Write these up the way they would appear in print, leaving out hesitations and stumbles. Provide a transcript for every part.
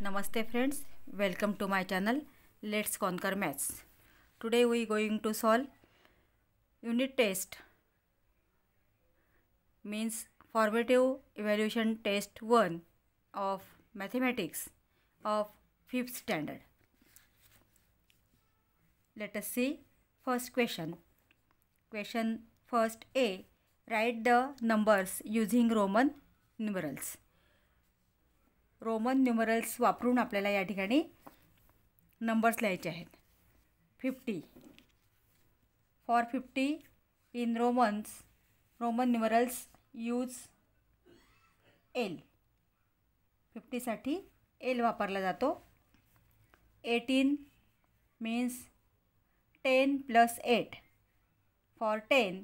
Namaste friends, welcome to my channel Let's Conquer Maths. Today we going to solve unit test, means formative evaluation test 1 of mathematics of 5th standard. Let us see first question. Question first A, write the numbers using Roman numerals. Roman numerals वापरून आपल्याला या ठिकाणी numbers लिहायचे आहेत. 50 for 50 in Roman numerals use L. 50साठी L वापरला जातो. 18 means 10 + 8. For 10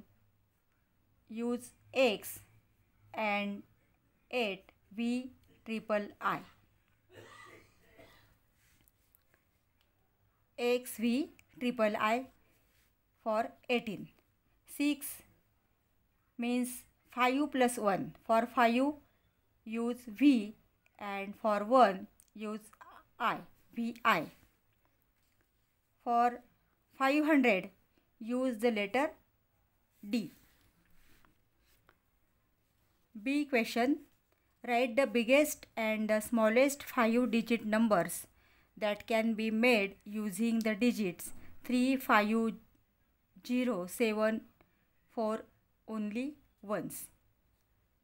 use X and 8 V triple I. XV triple I for 18. 6 means 5 + 1. For 5 use V and for 1 use I, VI. For 500 use the letter D. B question. Write the biggest and the smallest 5-digit numbers that can be made using the digits 3, 5, 0, 7, 4 only once.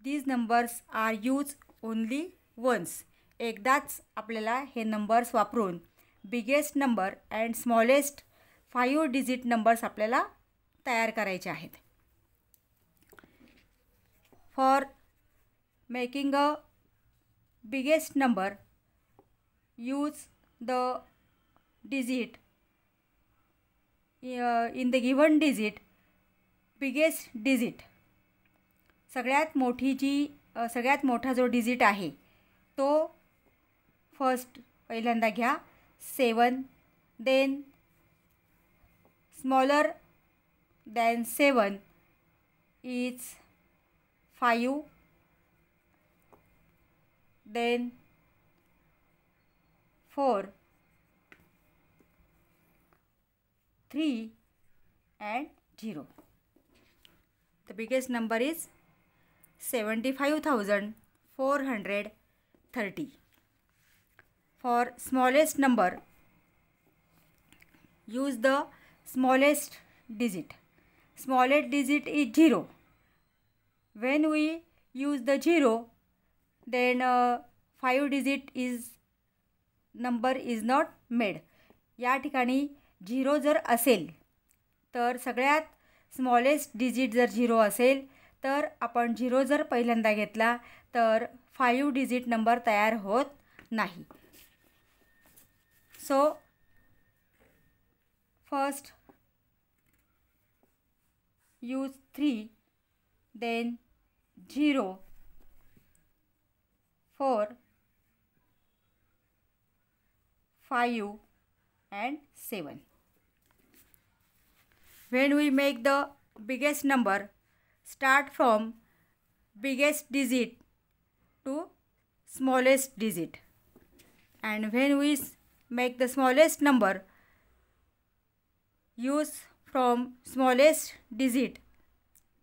These numbers are used only once. एकदाच आपल्याला हे numbers वापरून biggest number and smallest 5-digit numbers आपल्याला तयार करायचे आहेत. For making a biggest number, use the digit in the given digit, biggest digit. सगळ्यात मोठा जो डिजिट आहे तो फर्स्ट पहिल्यांदा घ्या 7. Then smaller than 7 is 5. Then 4, 3 and 0. The biggest number is 75,430. For smallest number, use the smallest digit. Smallest digit is 0. When we use the 0, then 5-digit number is not made. या ठिकाणी 0 जर असेल तर सगळ्यात smallest digit जर 0 असेल तर आपण 0 जर पहिल्यांदा घेतला तर 5-digit नंबर तयार होत नाही. So first use 3, then 0, 4, 5 and 7. When we make the biggest number, start from biggest digit to smallest digit, and when we make the smallest number, use from smallest digit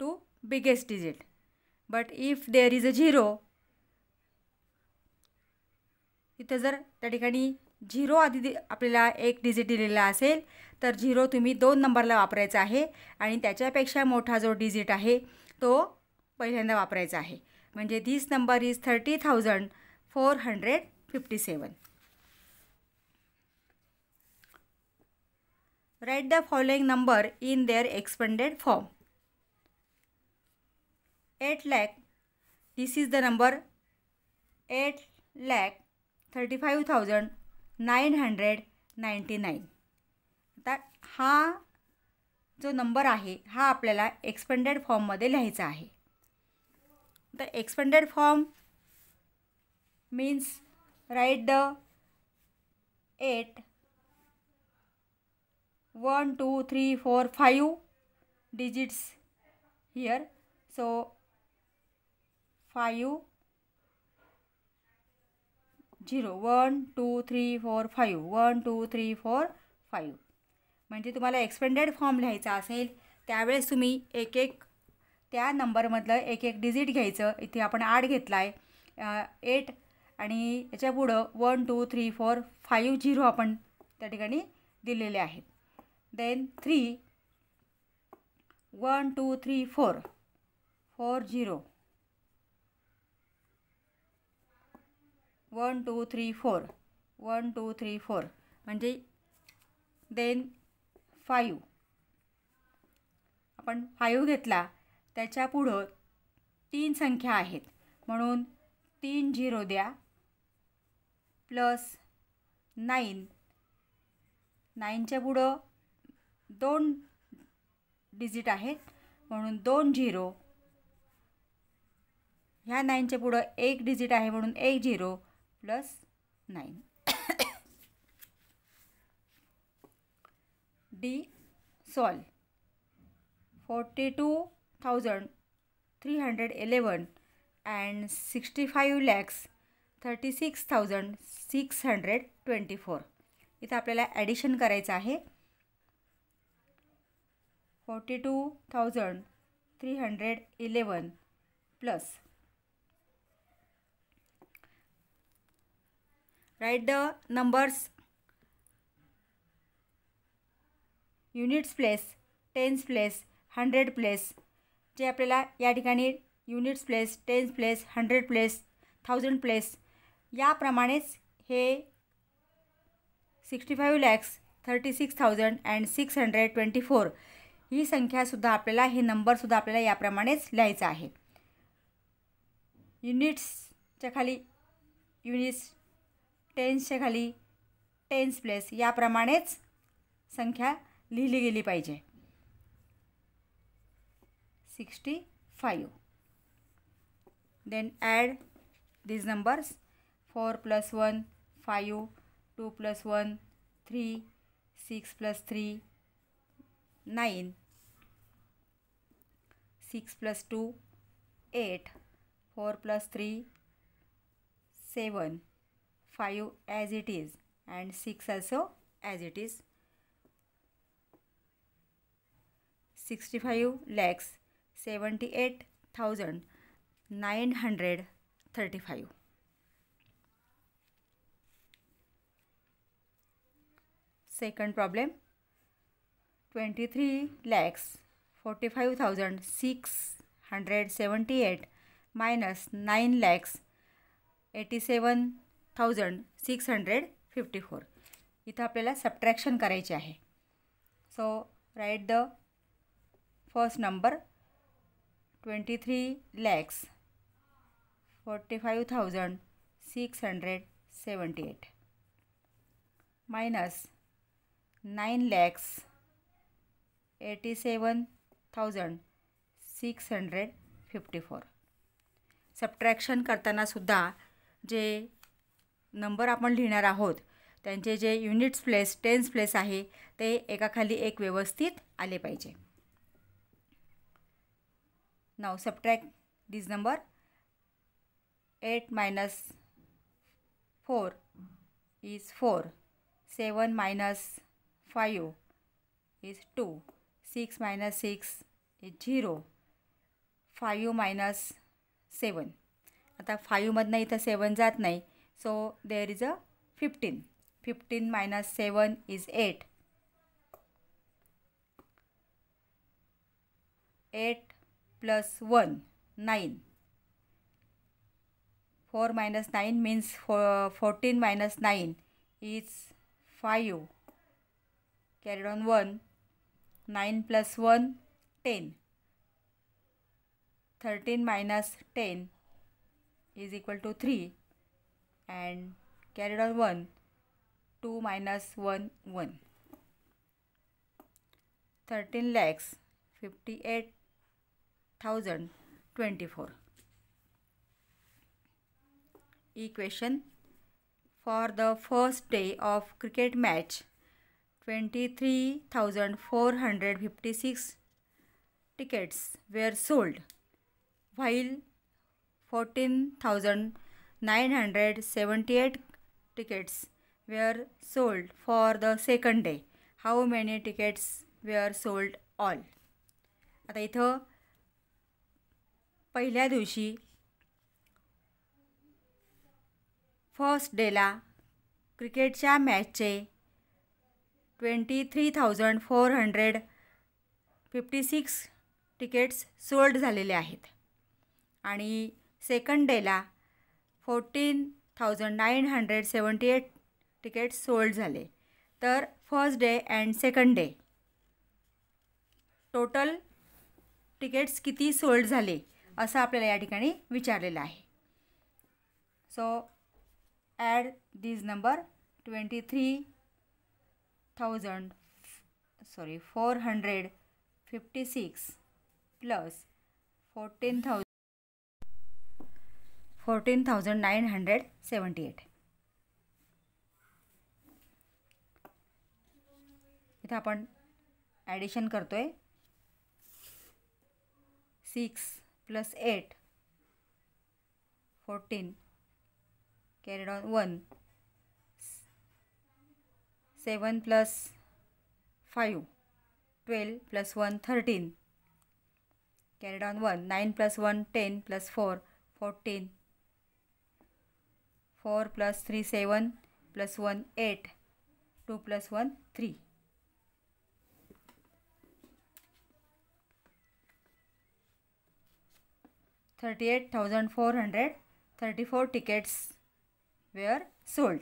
to biggest digit. But if there is a 0, इथं जर त्या ठिकाणी 0 आधी आपल्याला एक digit दिलेला असेल तर 0 तुम्ही 2 नंबरला वापरायचा आहे आणि त्याच्यापेक्षा मोठा जो डिजिट आहे तो पहिल्यांदा वापरायचा आहे. म्हणजे this number is 30,457. Write the following number in their expanded form. 8 lakh, this is the number 8,35,999. आता हा जो नंबर आहे हा आपल्याला एक्सपेंडेड फॉर्ममध्ये लिहायचा आहे. तर expanded form means write the 8, 1, 2, 3, 4, 5 digits here. So 5 0 1 2 3 4 5 1 2 3 4 5. म्हणजे तुम्हाला एक्सपेंडेड फॉर्म लिहायचा असेल त्यावेळेस तुम्ही एक एक त्या नंबरमधलं एक एक डिजिट घ्यायचं. इथे आपण 8 घेतला आहे, 8 आणि याच्या पुढं 1 2 3 4 5 0 आपण त्या ठिकाणी दिलेले आहेत. देन 3 1 2 3 4 4 0 1 2 3 4 1 2 3 4 म्हणजे देन 5 आपण 5 घेतला, त्याच्या पुढं 3 संख्या आहेत म्हणून 3 0 द्या प्लस 9, 9च्या पुढं 2 डिजिट आहेत म्हणून 2 0, ह्या 9च्या पुढं 1 डिजिट आहे म्हणून 1 0 प्लस 9. D solve. 42,311 and 65,36,624. इथं आपल्याला ॲडिशन करायचं आहे. 42,311 plus write the numbers units place, tense place, 100 place. जे आपल्याला या ठिकाणी units place, tense place, 100 place, 1000 place याप्रमाणेच हे 65,36,624 ही संख्यासुद्धा आपल्याला, हे नंबरसुद्धा आपल्याला याप्रमाणेच लिहायचं आहे. युनिट्सच्या खाली युनिट्स, टेन्सच्या खाली टेन्स प्लेस याप्रमाणेच संख्या लिहिली गेली पाहिजे. 65. Then add these numbers. 4 plus 1 5, 2 plus 1 3, 6 plus 3 9, 6 plus 2 8, 4 plus 3 7, 5 as it is and 6 also as it is. 65,78,935. Second problem. 23,45,678 minus 9,87,654. इथं आपल्याला सबट्रॅक्शन करायचे आहे. So write the first number 23,45,678 minus 9,87,654. Subtraction करताना सुद्धा जे नंबर आपण लिहिणार आहोत त्यांचे जे युनिट्स प्लेस, टेन्स प्लेस आहे ते एकाखाली एक व्यवस्थित आले पाहिजे. Now subtract this number. 8 minus 4 is 4. 7 minus 5 is 2. 6 minus 6 is 0. 5 minus 7. आता 5 मधनं इथं 7 जात नाही. So there is a 15. 15 minus 7 is 8. 8 plus 1 9. 4 minus 9 means 14 minus 9 is 5. Carried on 1. 9 plus 1 10. 13 minus 10 is equal to 3 and carried on 1. 2 minus 1 1. 13,58,024. Equation. For the first day of cricket match, 23,456 tickets were sold, while 14,978 tickets were sold for the second day? How many tickets were sold all? आता इथं पहिल्या दिवशी first डेला क्रिकेटच्या मॅचचे 23,456 tickets sold झालेले आहेत आणि second डेला 14,978 तिकीट्स सोल्ड झाले. तर first day and second day total tickets किती सोल्ड झाले असं आपल्याला या ठिकाणी विचारलेलं आहे. सो ॲड दिस नंबर 456 प्लस 14,978. इथं आपण ॲडिशन करतोय. 6 + 8 14 carried on 1, 7 + 5 12 + 1 13 carried on 1, 9 + 1 10 + 4 14, 4 + 3 7 + 1 8, 2 + 1 3. 38,434 tickets were sold.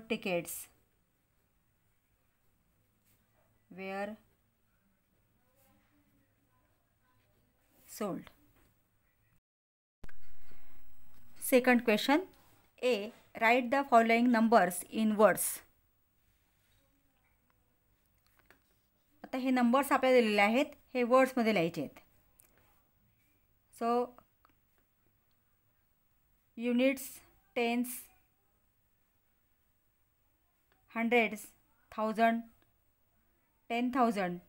tickets were sold. Second question. A. Write the following numbers in words. आता हे नंबर्स आपल्याला दिलेले आहेत, हे वर्ड्समध्ये लिहायचे आहेत. So units, tens, hundreds, 1000, 10,000,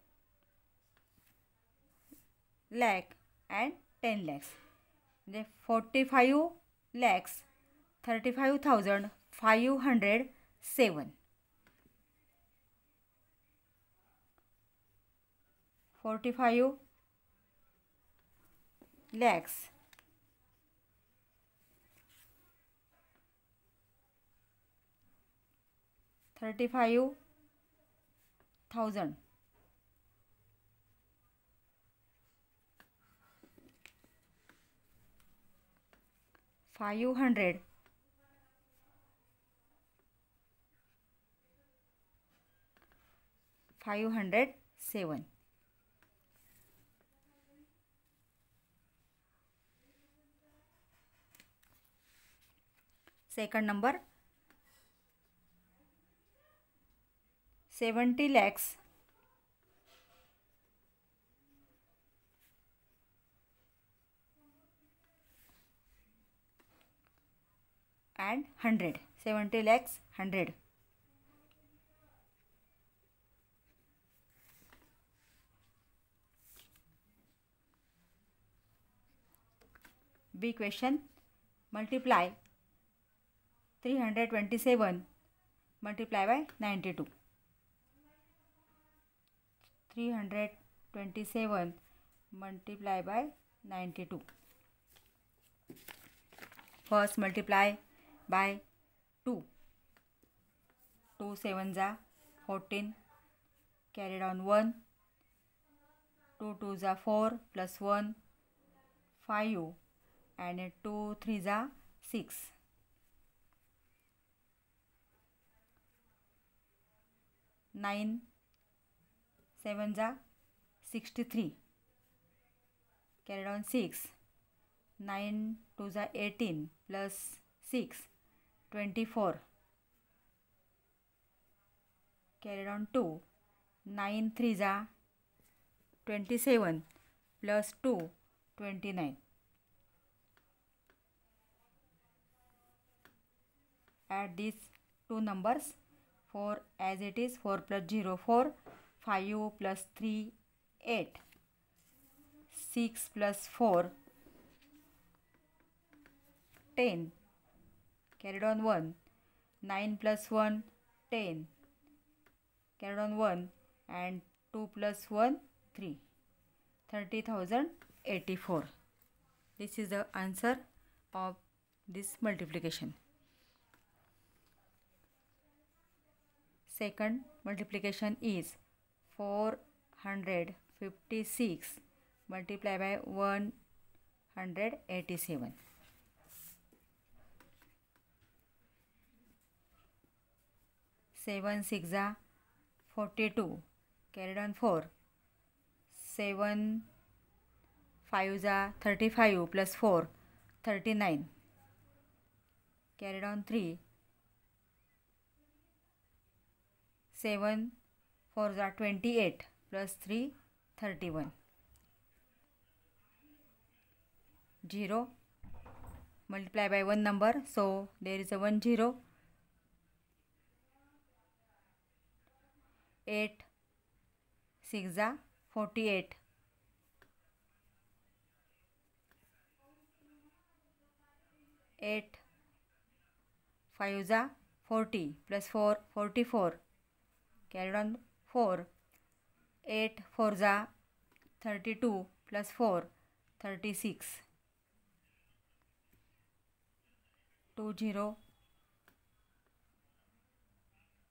lakh and 10 lakhs. म्हणजे 45 lakhs 35,507. 45 lakhs 35,000 500 507. Second number 70 lakhs and 100. 70 lakhs 100. B question. Multiply 327 multiply by 92. 327 multiply by 92. First multiply by 2. 2 7 जा 14 carried on 1. 2 2 जा 4 plus 1 5 and 2 3 जा 6. 9 7 जा 63 carried on 6. 9 2 जा 18 plus 6 24 carried on 2. 9 3 जा 27 plus 2 29. Add these two numbers. 4 as it is, 4 plus 0 4, 5 plus 3, 8. 6 plus 4, 10. Carried on 1. 9 plus 1, 10. Carried on 1. And 2 plus 1, 3. 30,084. This is the answer of this multiplication. Second multiplication is 456 multiplied by 187. 7 6 are 42. Carried on 4. 7 5 are 35 plus 4, 39. Carried on 3. 7 4 are 28 plus 3, 31. 0 multiply by one number, so there is a 1 0. 8 6 are 48. 8 5 are 40 plus 4, 44. Carried on 4. 8 4 are 32 plus 4, 36. 2 0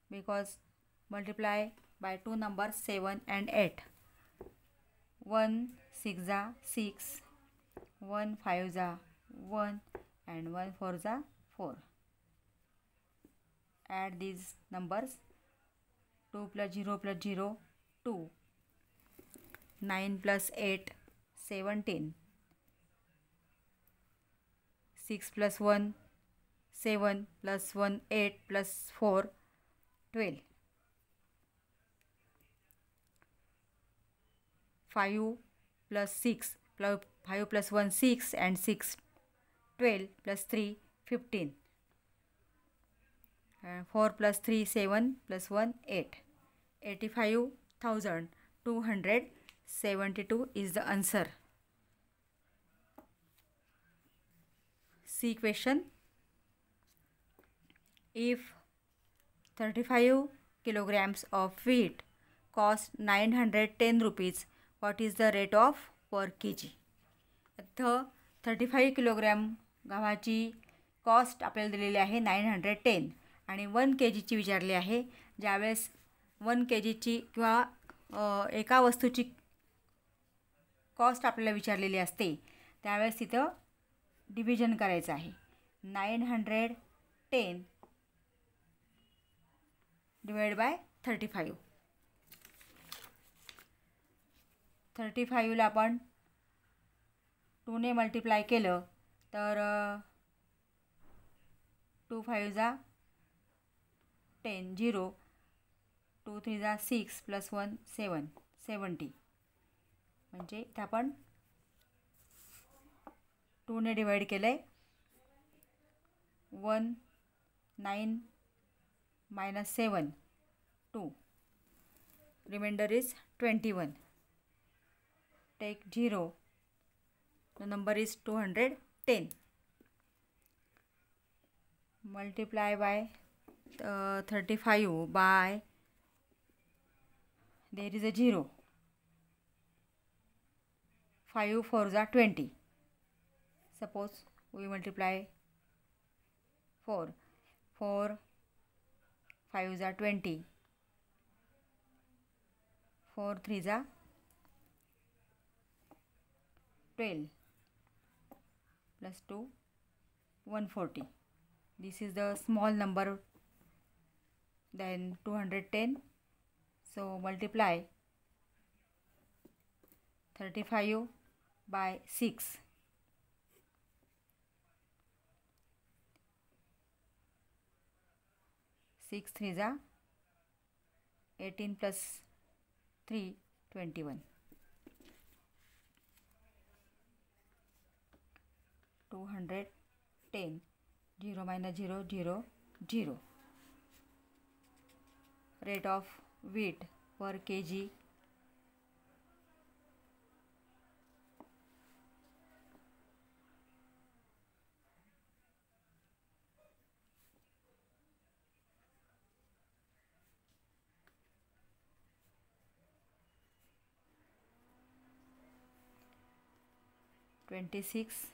because multiply by two numbers 7 and 8. 1 6 are 6. 1 5 are 1 and 1 4 are 4. Add these numbers. 2 plus 0 plus 0, 2. 9 plus 8, 17. 6 plus 1, 7 plus 1, 8 plus 4, 12. 5 plus 6 plus 5 plus 1, 6 and 6, 12 plus 3, 15. 4 plus 3, 7 plus 1, 8. 85,272 is the answer. C question. If 35 kilograms of wheat cost 910 rupees, what is the rate of per kg? इथं 35 kilogram गव्हाची cost आपल्याला दिलेली आहे 910 आणि 1 kgची विचारली आहे. ज्यावेळेस 1 kgची किंवा एका वस्तूची कॉस्ट आपल्याला विचारलेली असते त्यावेळेस तिथं डिव्हिजन करायचं आहे. 910 डिवाइड बाय 35. 35ला आपण 2ने मल्टिप्लाय केलं तर 2 5 जा 10 0. 2 3 जा 6 प्लस 1 7 70. म्हणजे इथं आपण 2ने डिवाइड केलं आहे. 1 9 minus 7 2. Remainder is 21. Take 0. The number is 210. Multiply by 35 by, there is a 0. 5 4 are 20. Suppose we multiply 4. 4 5 are 20. 4 3 are 12 plus 2 140. This is the small number than 210. So multiply 35 by 6. 6 3 are 18 plus 3 21. 210. 0 minus 0 0 0. Rate of wheat per kg. ₹26.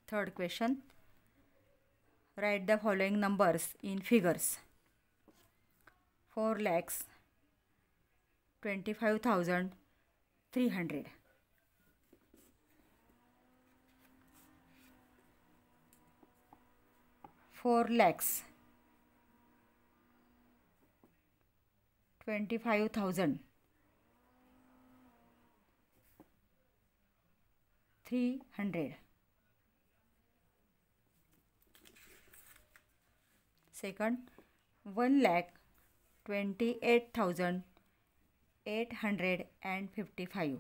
Third question. Write the following numbers in figures. 4,25,300. 4,25,300. Second, 1,28,855.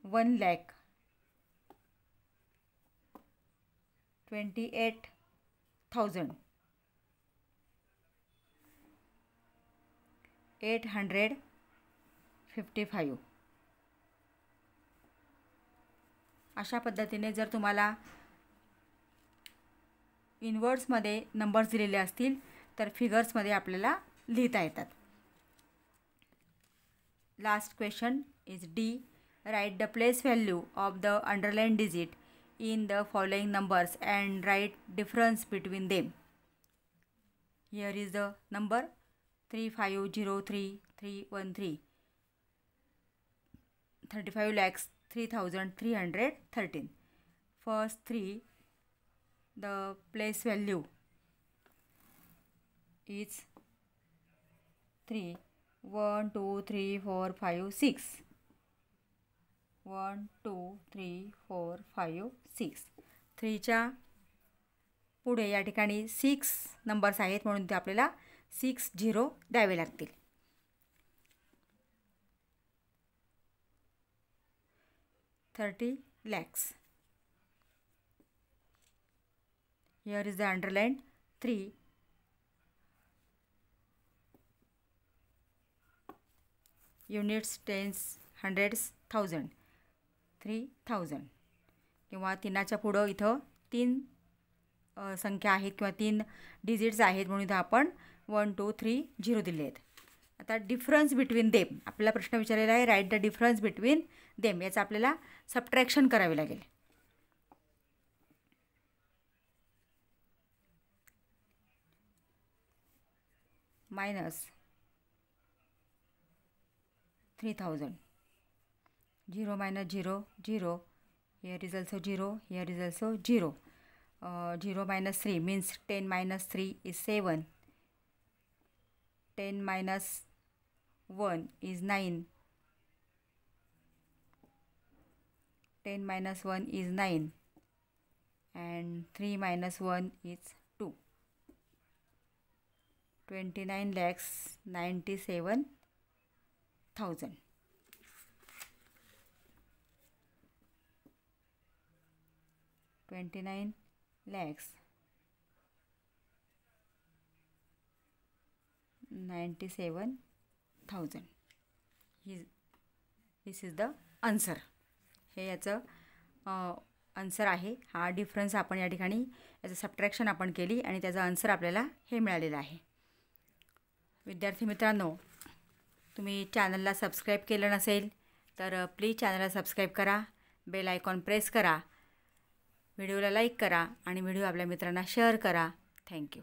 1,28,855. अशा पद्धतीने जर तुम्हाला इनवर्ड्समध्ये numbers दिलेले असतील तर फिगर्समध्ये आपल्याला लिहिता येतात. Last question is D. Write the place value of the underline digit in the following numbers and write difference between them. Here is the number 3503,313. 35,03,313. First 3, the place value is 3. 1, 2, 3, 4, 5, 6. 1, 2, 3, 4, 5, 6. 3च्या पुढे या ठिकाणी 6 numbers आहेत म्हणून ते आपल्याला 6 zero द्यावे लागतील. 30 lakhs. Here is the underlined 3. Units, tens, hundreds, thousand. 3,000. किंवा तीनाच्या पुढं इथं 3 संख्या आहेत किंवा 3 डिजिट्स आहेत म्हणून इथं आपण 1, 2, 3, 0 दिले आहेत. आता डिफरन्स बिटवीन देम आपल्याला प्रश्न विचारलेला आहे. Write the difference between them. याचं आपल्याला सबट्रॅक्शन करावे लागेल. Minus 3,000. 0 minus 0, 0. Here is also 0. Here is also 0. 0 minus 3 means 10 minus 3 is 7. 10 minus 1 is 9. 10 minus 1 is 9. And 3 minus 1 is 2. 29,97,000. 29,97,000. This is the answer. हे याचं आन्सर आहे. हा डिफरन्स आपण या ठिकाणी याचं सबट्रॅक्शन आपण केली आणि त्याचं आन्सर आपल्याला हे मिळालेलं आहे. विद्यार्थी मित्रांनो, तुम्ही चॅनलला सबस्क्राईब केलं नसेल तर प्लीज चॅनलला सबस्क्राईब करा. बेल आयकॉन प्रेस करा. व्हिडिओला लाईक करा आणि व्हिडिओ आपल्या मित्रांना शेअर करा. थँक्यू.